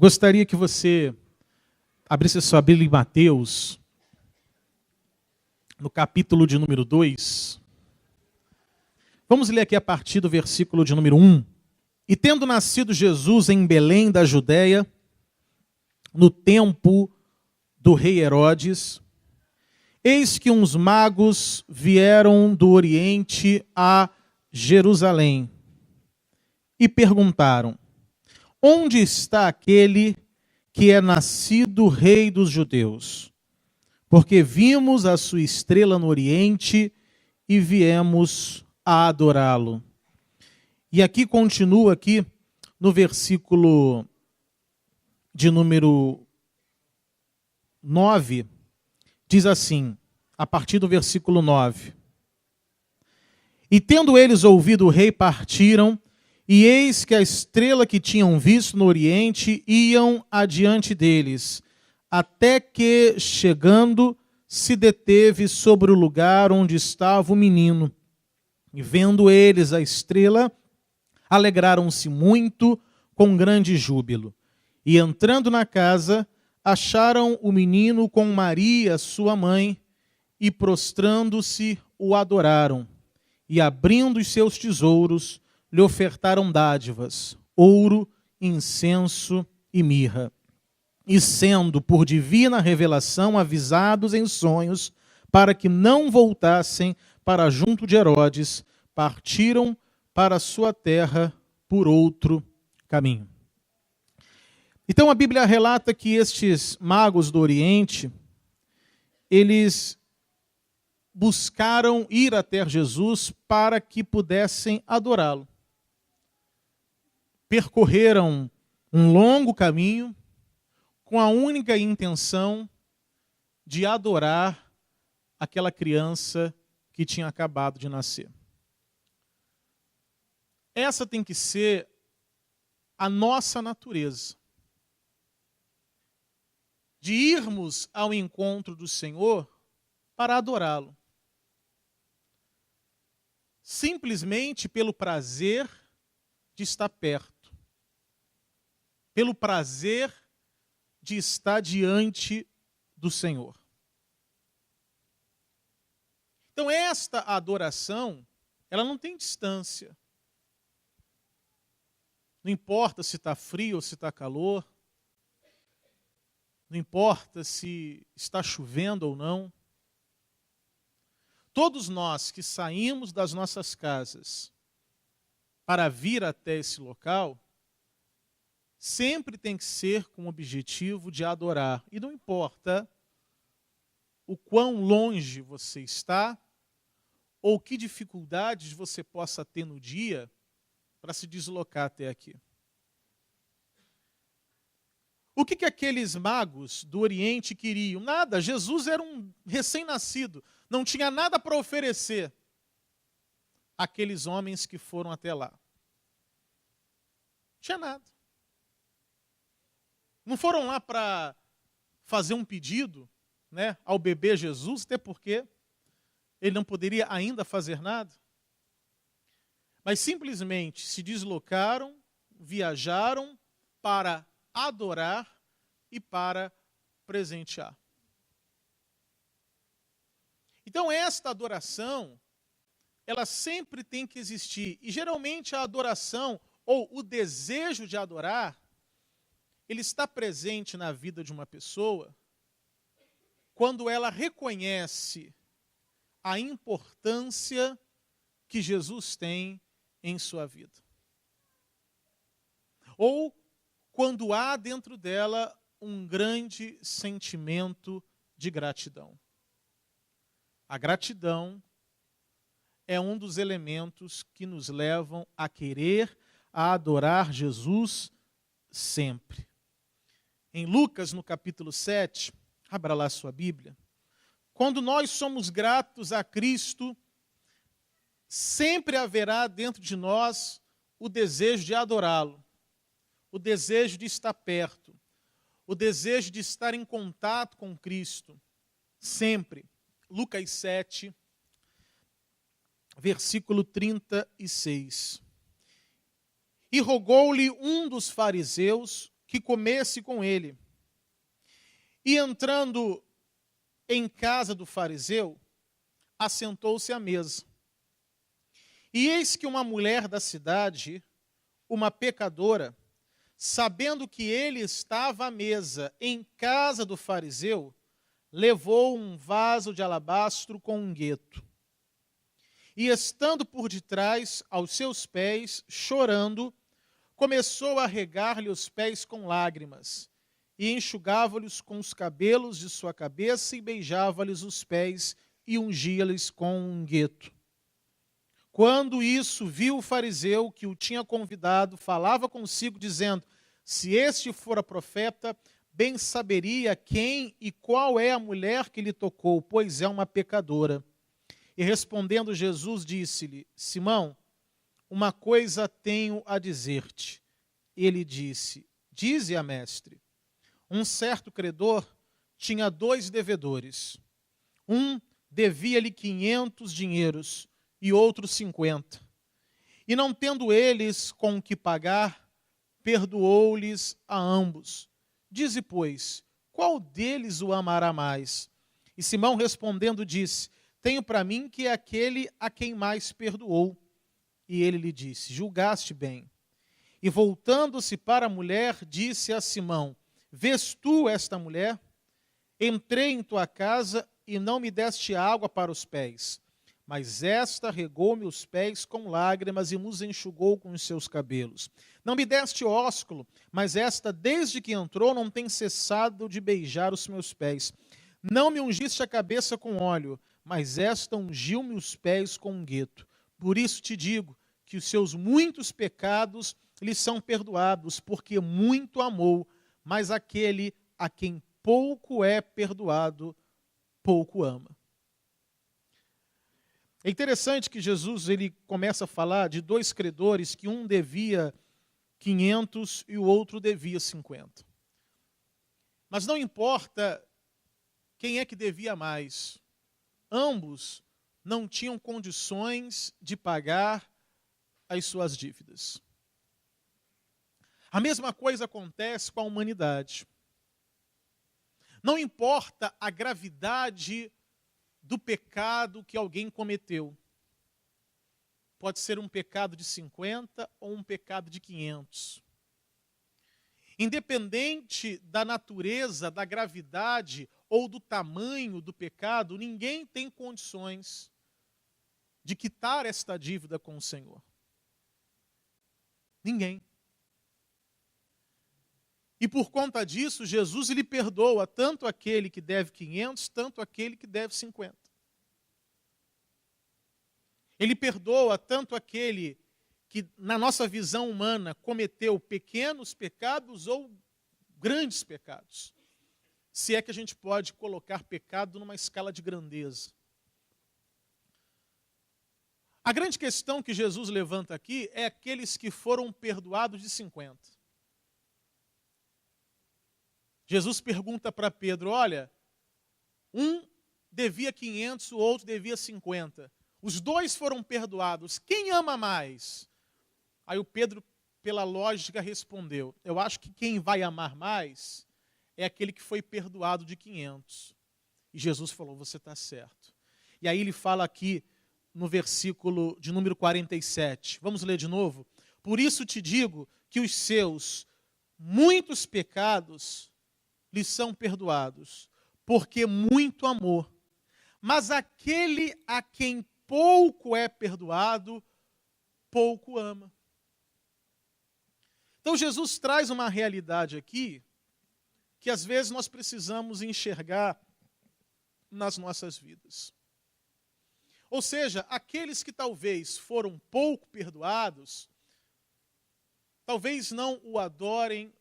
Eu gostaria que você abrisse sua Bíblia em Mateus, no capítulo de número 2. Vamos ler aqui a partir do versículo de número 1. E tendo nascido Jesus em Belém da Judéia, no tempo do rei Herodes, eis que uns magos vieram do Oriente a Jerusalém e perguntaram: onde está aquele que é nascido rei dos judeus? Porque vimos a sua estrela no Oriente e viemos a adorá-lo. E aqui continua aqui no versículo de número 9, diz assim, a partir do versículo 9. E tendo eles ouvido o rei, partiram, e eis que a estrela que tinham visto no Oriente iam adiante deles, até que, chegando, se deteve sobre o lugar onde estava o menino. E vendo eles a estrela, alegraram-se muito com grande júbilo. E entrando na casa, acharam o menino com Maria, sua mãe, e prostrando-se, o adoraram. E abrindo os seus tesouros, lhe ofertaram dádivas, ouro, incenso e mirra. E sendo por divina revelação avisados em sonhos, para que não voltassem para junto de Herodes, partiram para a sua terra por outro caminho. Então a Bíblia relata que estes magos do Oriente, eles buscaram ir até Jesus para que pudessem adorá-lo. Percorreram um longo caminho com a única intenção de adorar aquela criança que tinha acabado de nascer. Essa tem que ser a nossa natureza. De irmos ao encontro do Senhor para adorá-lo. Simplesmente pelo prazer de estar perto. Pelo prazer de estar diante do Senhor. Então esta adoração, ela não tem distância. Não importa se está frio ou se está calor. Não importa se está chovendo ou não. Todos nós que saímos das nossas casas para vir até esse local, sempre tem que ser com o objetivo de adorar. E não importa o quão longe você está, ou que dificuldades você possa ter no dia para se deslocar até aqui. O que aqueles magos do Oriente queriam? Nada. Jesus era um recém-nascido. Não tinha nada para oferecer àqueles homens que foram até lá. Não tinha nada. Não foram lá para fazer um pedido, né, ao bebê Jesus, até porque ele não poderia ainda fazer nada. Mas simplesmente se deslocaram, viajaram para adorar e para presentear. Então esta adoração, ela sempre tem que existir. E geralmente a adoração, ou o desejo de adorar, ele está presente na vida de uma pessoa quando ela reconhece a importância que Jesus tem em sua vida. Ou quando há dentro dela um grande sentimento de gratidão. A gratidão é um dos elementos que nos levam a querer, a adorar Jesus sempre. Em Lucas, no capítulo 7, abra lá sua Bíblia, quando nós somos gratos a Cristo, sempre haverá dentro de nós o desejo de adorá-lo, o desejo de estar perto, o desejo de estar em contato com Cristo, sempre. Lucas 7, versículo 36. E rogou-lhe um dos fariseus que comesse com ele. E entrando em casa do fariseu, assentou-se à mesa. E eis que uma mulher da cidade, uma pecadora, sabendo que ele estava à mesa em casa do fariseu, levou um vaso de alabastro com unguento. E estando por detrás, aos seus pés, chorando, começou a regar-lhe os pés com lágrimas, e enxugava-lhes com os cabelos de sua cabeça, e beijava-lhes os pés, e ungia-lhes com unguento. Quando isso viu o fariseu que o tinha convidado, falava consigo, dizendo: se este fora profeta, bem saberia quem e qual é a mulher que lhe tocou, pois é uma pecadora. E respondendo Jesus, disse-lhe: Simão, uma coisa tenho a dizer-te. Ele disse: dize-a, mestre. Um certo credor tinha 2 devedores. Um devia-lhe 500 dinheiros e outro 50. E não tendo eles com o que pagar, perdoou-lhes a ambos. Dize, pois, qual deles o amará mais? E Simão respondendo disse: tenho para mim que é aquele a quem mais perdoou. E ele lhe disse: julgaste bem. E voltando-se para a mulher, disse a Simão: vês tu esta mulher? Entrei em tua casa e não me deste água para os pés, mas esta regou-me os pés com lágrimas e nos enxugou com os seus cabelos. Não me deste ósculo, mas esta, desde que entrou, não tem cessado de beijar os meus pés. Não me ungiste a cabeça com óleo, mas esta ungiu-me os pés com unguento. Por isso te digo que os seus muitos pecados lhe são perdoados, porque muito amou, mas aquele a quem pouco é perdoado, pouco ama. É interessante que Jesus ele começa a falar de 2 credores, que um devia 500 e o outro devia 50. Mas não importa quem é que devia mais. Ambos não tinham condições de pagar as suas dívidas. A mesma coisa acontece com a humanidade. Não importa a gravidade do pecado que alguém cometeu. Pode ser um pecado de 50 ou um pecado de 500. Independente da natureza, da gravidade ou do tamanho do pecado, ninguém tem condições de quitar esta dívida com o Senhor. Ninguém. E por conta disso, Jesus lhe perdoa tanto aquele que deve 500, tanto aquele que deve 50. Ele perdoa tanto aquele que, na nossa visão humana, cometeu pequenos pecados ou grandes pecados. Se é que a gente pode colocar pecado numa escala de grandeza. A grande questão que Jesus levanta aqui é aqueles que foram perdoados de 50. Jesus pergunta para Pedro: olha, um devia 500, o outro devia 50. Os 2 foram perdoados. Quem ama mais? Aí o Pedro, pela lógica, respondeu: eu acho que quem vai amar mais é aquele que foi perdoado de 500. E Jesus falou: você está certo. E aí ele fala aqui no versículo de número 47. Vamos ler de novo? Por isso te digo que os seus muitos pecados lhes são perdoados, porque muito amor. Mas aquele a quem pouco é perdoado, pouco ama. Então Jesus traz uma realidade aqui, que às vezes nós precisamos enxergar nas nossas vidas. Ou seja, aqueles que talvez foram pouco perdoados, talvez não o adorem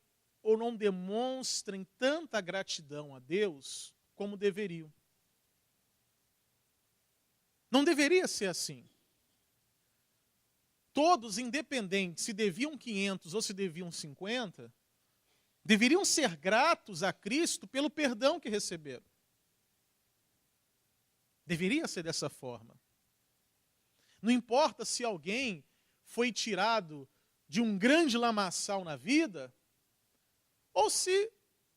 ou não demonstrem tanta gratidão a Deus como deveriam. Não deveria ser assim. Todos, independente se deviam 500 ou se deviam 50, deveriam ser gratos a Cristo pelo perdão que receberam. Deveria ser dessa forma. Não importa se alguém foi tirado de um grande lamaçal na vida, ou se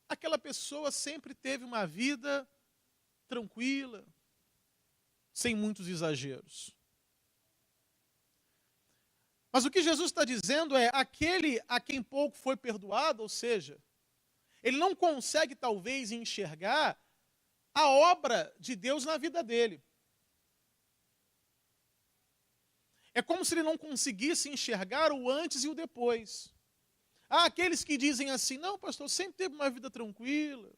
aquela pessoa sempre teve uma vida tranquila, sem muitos exageros. Mas o que Jesus está dizendo é, aquele a quem pouco foi perdoado, ou seja, ele não consegue talvez enxergar a obra de Deus na vida dele. É como se ele não conseguisse enxergar o antes e o depois. Há aqueles que dizem assim, não, pastor, sempre teve uma vida tranquila,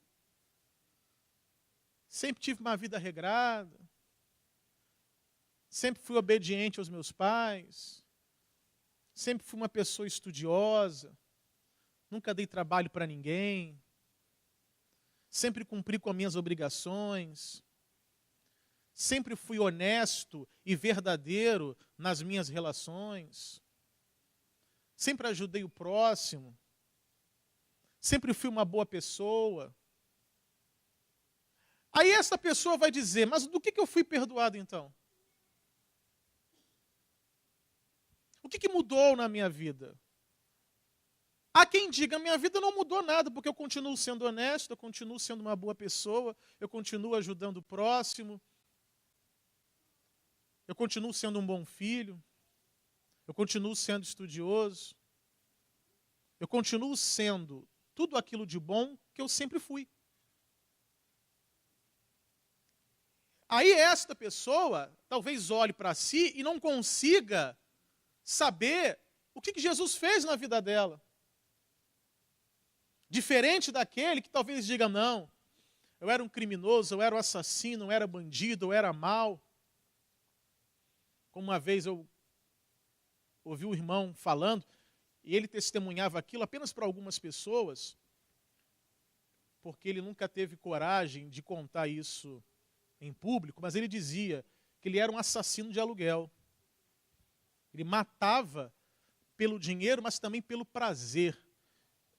sempre tive uma vida regrada, sempre fui obediente aos meus pais, sempre fui uma pessoa estudiosa, nunca dei trabalho para ninguém, sempre cumpri com as minhas obrigações, sempre fui honesto e verdadeiro nas minhas relações, sempre ajudei o próximo, sempre fui uma boa pessoa. Aí essa pessoa vai dizer, mas do que eu fui perdoado então? O que mudou na minha vida? Há quem diga, minha vida não mudou nada, porque eu continuo sendo honesto, eu continuo sendo uma boa pessoa, eu continuo ajudando o próximo, eu continuo sendo um bom filho, eu continuo sendo estudioso, eu continuo sendo tudo aquilo de bom que eu sempre fui. Aí esta pessoa talvez olhe para si e não consiga saber o que Jesus fez na vida dela. Diferente daquele que talvez diga, não, eu era um criminoso, eu era um assassino, eu era bandido, eu era mau. Como uma vez eu ouvi um irmão falando, e ele testemunhava aquilo apenas para algumas pessoas, porque ele nunca teve coragem de contar isso em público, mas ele dizia que ele era um assassino de aluguel. Ele matava pelo dinheiro, mas também pelo prazer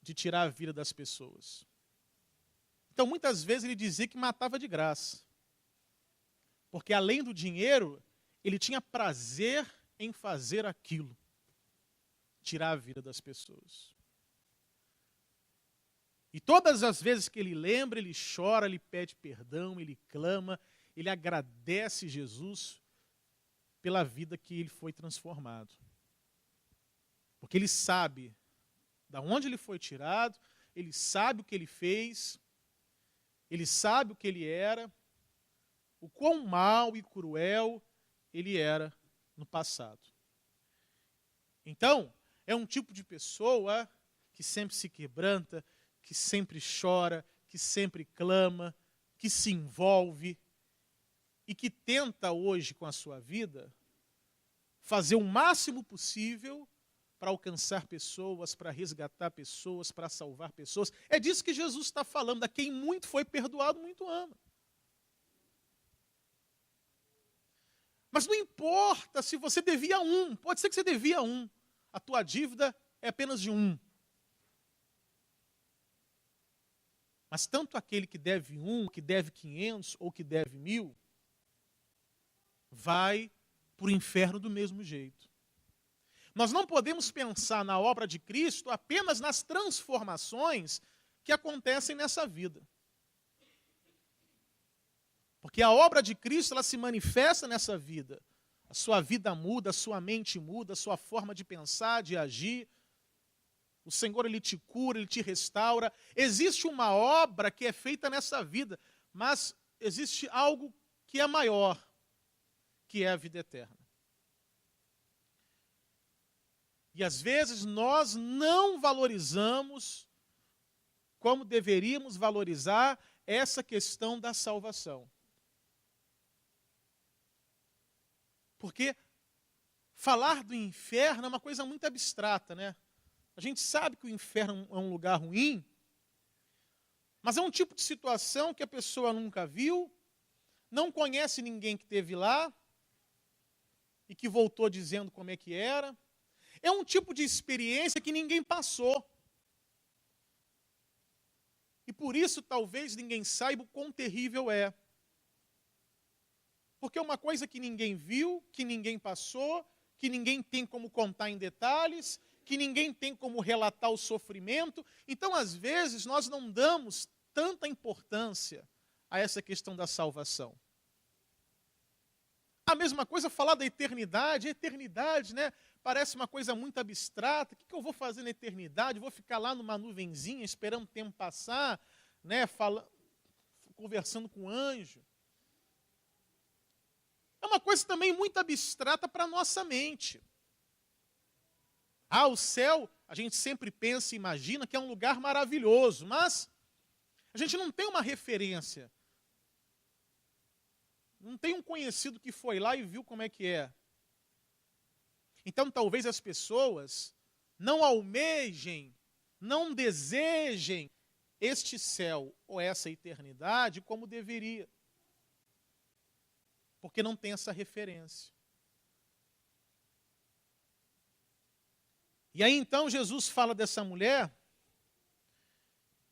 de tirar a vida das pessoas. Então, muitas vezes ele dizia que matava de graça. Porque além do dinheiro, ele tinha prazer em fazer aquilo. Tirar a vida das pessoas. E todas as vezes que ele lembra, ele chora, ele pede perdão, ele clama, ele agradece Jesus pela vida que ele foi transformado. Porque ele sabe da onde ele foi tirado, ele sabe o que ele fez, ele sabe o que ele era, o quão mau e cruel ele era no passado. Então, é um tipo de pessoa que sempre se quebranta, que sempre chora, que sempre clama, que se envolve e que tenta hoje com a sua vida fazer o máximo possível para alcançar pessoas, para resgatar pessoas, para salvar pessoas. É disso que Jesus está falando, a quem muito foi perdoado, muito ama. Mas não importa se você devia um, pode ser que você devia um, a tua dívida é apenas de um. Mas tanto aquele que deve 1, que deve 500 ou que deve 1000, vai para o inferno do mesmo jeito. Nós não podemos pensar na obra de Cristo apenas nas transformações que acontecem nessa vida. Porque a obra de Cristo, ela se manifesta nessa vida. A sua vida muda, a sua mente muda, a sua forma de pensar, de agir. O Senhor, Ele te cura, Ele te restaura. Existe uma obra que é feita nessa vida, mas existe algo que é maior, que é a vida eterna. E às vezes nós não valorizamos como deveríamos valorizar essa questão da salvação. Porque falar do inferno é uma coisa muito abstrata, né? A gente sabe que o inferno é um lugar ruim, mas é um tipo de situação que a pessoa nunca viu, não conhece ninguém que esteve lá e que voltou dizendo como é que era. É um tipo de experiência que ninguém passou. E por isso talvez ninguém saiba o quão terrível é. Porque é uma coisa que ninguém viu, que ninguém passou, que ninguém tem como contar em detalhes, que ninguém tem como relatar o sofrimento. Então, às vezes, nós não damos tanta importância a essa questão da salvação. A mesma coisa falar da eternidade. A eternidade, né, parece uma coisa muito abstrata. O que eu vou fazer na eternidade? Vou ficar lá numa nuvenzinha esperando o tempo passar, né, conversando com o anjo. É uma coisa também muito abstrata para a nossa mente. O céu, a gente sempre pensa e imagina que é um lugar maravilhoso, mas a gente não tem uma referência. Não tem um conhecido que foi lá e viu como é que é. Então, talvez as pessoas não almejem, não desejem este céu ou essa eternidade como deveria. Porque não tem essa referência. E aí então Jesus fala dessa mulher,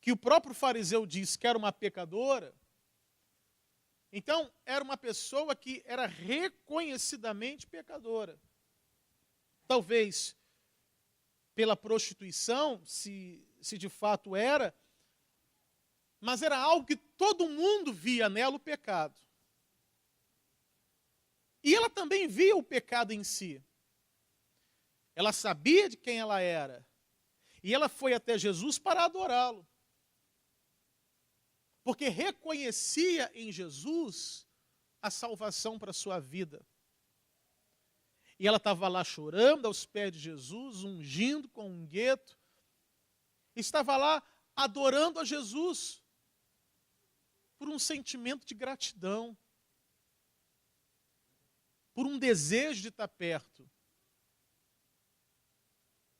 que o próprio fariseu diz que era uma pecadora. Então, era uma pessoa que era reconhecidamente pecadora. Talvez pela prostituição, se de fato era, mas era algo que todo mundo via nela o pecado. E ela também via o pecado em si. Ela sabia de quem ela era. E ela foi até Jesus para adorá-lo. Porque reconhecia em Jesus a salvação para a sua vida. E ela estava lá chorando aos pés de Jesus, ungindo com um gueto. Estava lá adorando a Jesus por um sentimento de gratidão, por um desejo de estar perto.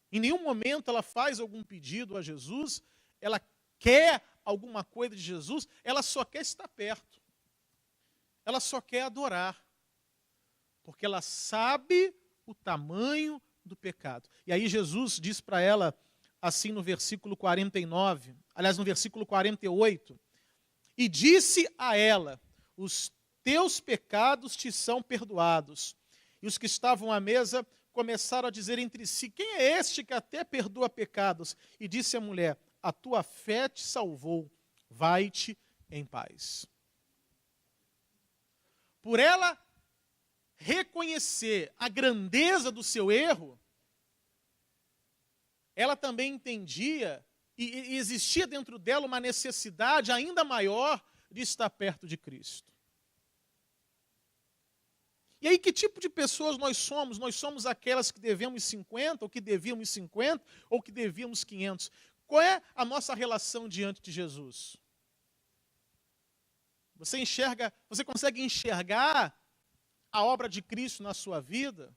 Em nenhum momento ela faz algum pedido a Jesus, ela quer alguma coisa de Jesus, ela só quer estar perto. Ela só quer adorar. Porque ela sabe o tamanho do pecado. E aí Jesus diz para ela, assim no versículo 49, aliás, no versículo 48, e disse a ela, os teus pecados te são perdoados. E os que estavam à mesa começaram a dizer entre si, quem é este que até perdoa pecados? E disse a mulher, a tua fé te salvou, vai-te em paz. Por ela reconhecer a grandeza do seu erro, ela também entendia e existia dentro dela uma necessidade ainda maior de estar perto de Cristo. E aí, que tipo de pessoas nós somos? Nós somos aquelas que devemos 50, ou que devíamos 50, ou que devíamos 500. Qual é a nossa relação diante de Jesus? Você consegue enxergar a obra de Cristo na sua vida?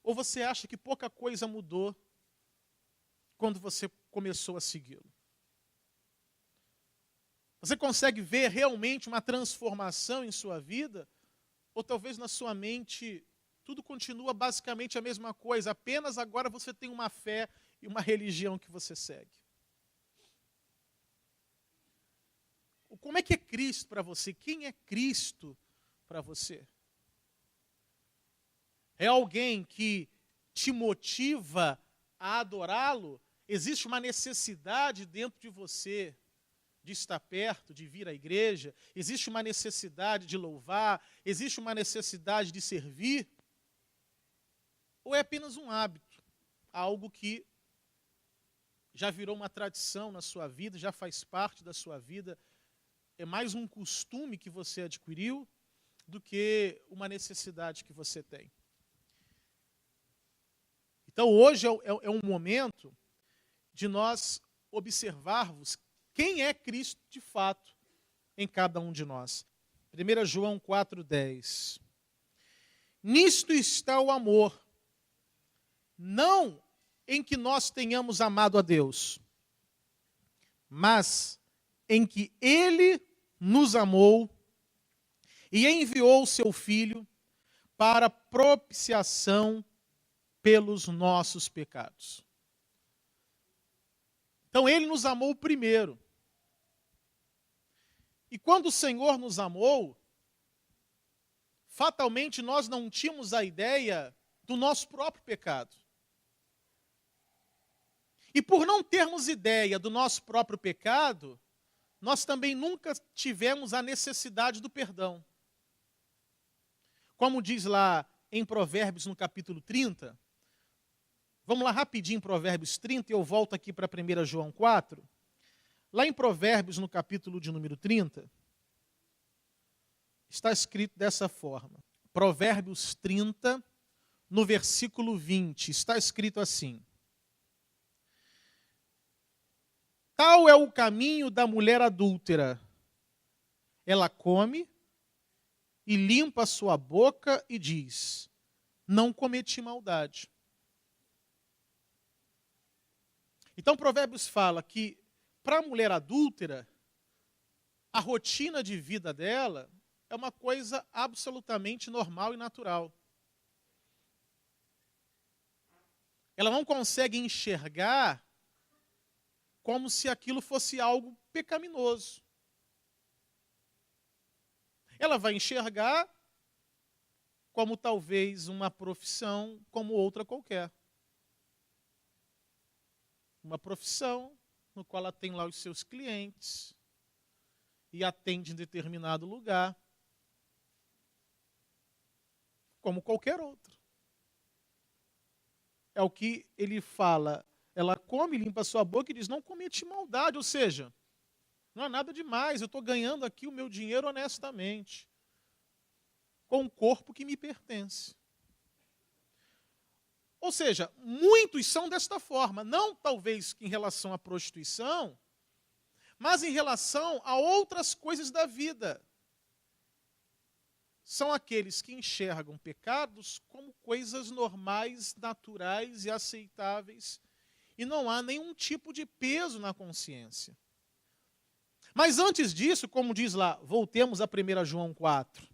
Ou você acha que pouca coisa mudou quando você começou a segui-lo? Você consegue ver realmente uma transformação em sua vida? Ou talvez na sua mente tudo continua basicamente a mesma coisa, apenas agora você tem uma fé e uma religião que você segue? Como é que é Cristo para você? Quem é Cristo para você? É alguém que te motiva a adorá-lo? Existe uma necessidade dentro de você de estar perto, de vir à igreja? Existe uma necessidade de louvar? Existe uma necessidade de servir? Ou é apenas um hábito? Algo que já virou uma tradição na sua vida, já faz parte da sua vida? É mais um costume que você adquiriu do que uma necessidade que você tem? Então hoje é um momento de nós observarmos quem é Cristo de fato em cada um de nós. 1 João 4,10. Nisto está o amor, não em que nós tenhamos amado a Deus, mas em que Ele nos amou e enviou o seu Filho para propiciação pelos nossos pecados. Então Ele nos amou primeiro. E quando o Senhor nos amou, fatalmente nós não tínhamos a ideia do nosso próprio pecado. E por não termos ideia do nosso próprio pecado, nós também nunca tivemos a necessidade do perdão. Como diz lá em Provérbios, no capítulo 30, vamos lá rapidinho em Provérbios 30, e eu volto aqui para 1 João 4. Lá em Provérbios, no capítulo de número 30, está escrito dessa forma. Provérbios 30, no versículo 20, está escrito assim: tal é o caminho da mulher adúltera. Ela come e limpa a sua boca e diz: não cometi maldade. Então Provérbios fala que para a mulher adúltera, a rotina de vida dela é uma coisa absolutamente normal e natural. Ela não consegue enxergar como se aquilo fosse algo pecaminoso. Ela vai enxergar como talvez uma profissão como outra qualquer. Uma profissão no qual ela tem lá os seus clientes e atende em determinado lugar, como qualquer outro. É o que ele fala. Ela come, limpa a sua boca e diz: não cometi maldade. Ou seja, não há nada demais, eu estou ganhando aqui o meu dinheiro honestamente, com um corpo que me pertence. Ou seja, muitos são desta forma, não talvez em relação à prostituição, mas em relação a outras coisas da vida. São aqueles que enxergam pecados como coisas normais, naturais e aceitáveis, e não há nenhum tipo de peso na consciência. Mas antes disso, como diz lá, voltemos a 1 João 4.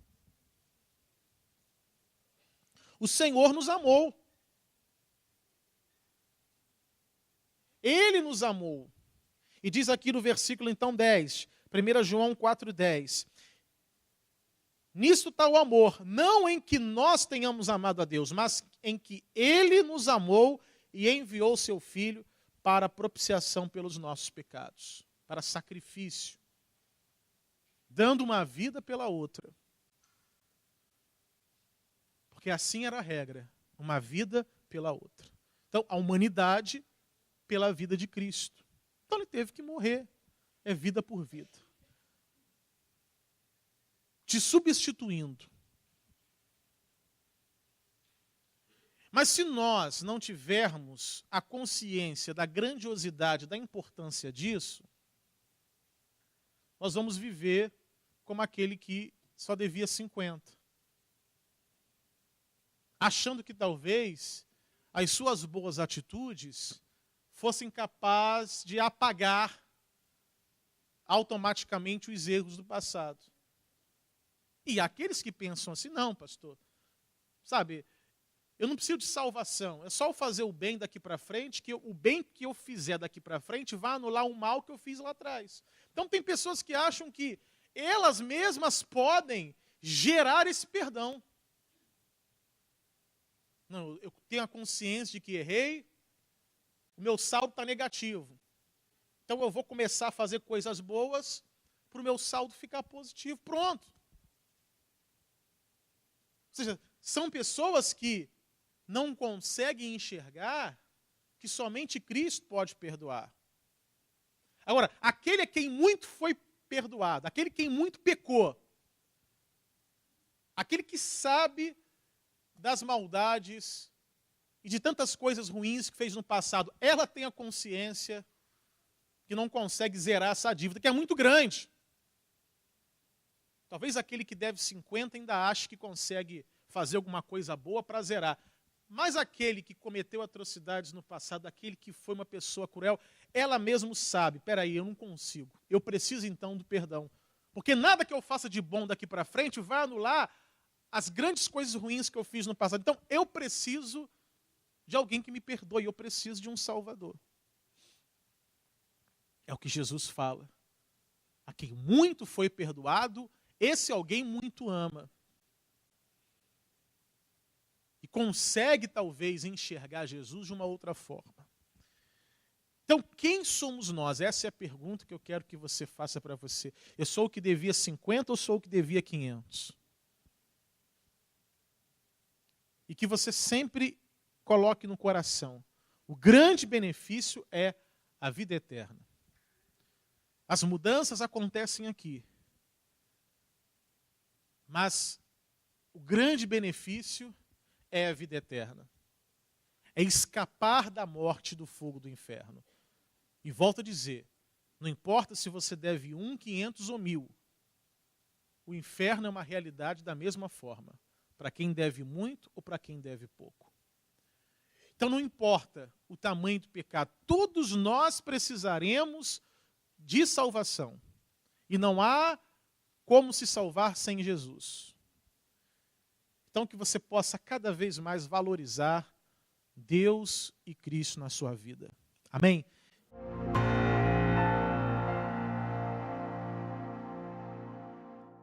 O Senhor nos amou. Ele nos amou. E diz aqui no versículo então 10, 1 João 4,10. Nisto está o amor, não em que nós tenhamos amado a Deus, mas em que Ele nos amou e enviou seu Filho para propiciação pelos nossos pecados, para sacrifício, dando uma vida pela outra. Porque assim era a regra, uma vida pela outra. Então, a humanidade pela vida de Cristo. Então ele teve que morrer. É vida por vida. Te substituindo. Mas se nós não tivermos a consciência da grandiosidade, da importância disso, nós vamos viver como aquele que só devia 50. Achando que talvez as suas boas atitudes fossem capazes de apagar automaticamente os erros do passado. E aqueles que pensam assim: não, pastor, sabe, eu não preciso de salvação, é só eu fazer o bem daqui para frente, que o bem que eu fizer daqui para frente vai anular o mal que eu fiz lá atrás. Então tem pessoas que acham que elas mesmas podem gerar esse perdão. Não, eu tenho a consciência de que errei, o meu saldo está negativo. Então eu vou começar a fazer coisas boas para o meu saldo ficar positivo. Pronto. Ou seja, são pessoas que não conseguem enxergar que somente Cristo pode perdoar. Agora, aquele a quem muito foi perdoado, aquele quem muito pecou, aquele que sabe das maldades e de tantas coisas ruins que fez no passado, ela tem a consciência que não consegue zerar essa dívida, que é muito grande. Talvez aquele que deve 50 ainda ache que consegue fazer alguma coisa boa para zerar. Mas aquele que cometeu atrocidades no passado, aquele que foi uma pessoa cruel, ela mesmo sabe: peraí, eu não consigo. Eu preciso então do perdão. Porque nada que eu faça de bom daqui para frente vai anular as grandes coisas ruins que eu fiz no passado. Então eu preciso de alguém que me perdoe, eu preciso de um Salvador. É o que Jesus fala. A quem muito foi perdoado, esse alguém muito ama. E consegue talvez enxergar Jesus de uma outra forma. Então, quem somos nós? Essa é a pergunta que eu quero que você faça para você. Eu sou o que devia 50 ou sou o que devia 500? E que você sempre coloque no coração: o grande benefício é a vida eterna. As mudanças acontecem aqui. Mas o grande benefício é a vida eterna. É escapar da morte e do fogo do inferno. E volto a dizer, não importa se você deve 1, 500 ou 1000. O inferno é uma realidade da mesma forma. Para quem deve muito ou para quem deve pouco. Então não importa o tamanho do pecado. Todos nós precisaremos de salvação. E não há como se salvar sem Jesus. Então que você possa cada vez mais valorizar Deus e Cristo na sua vida. Amém?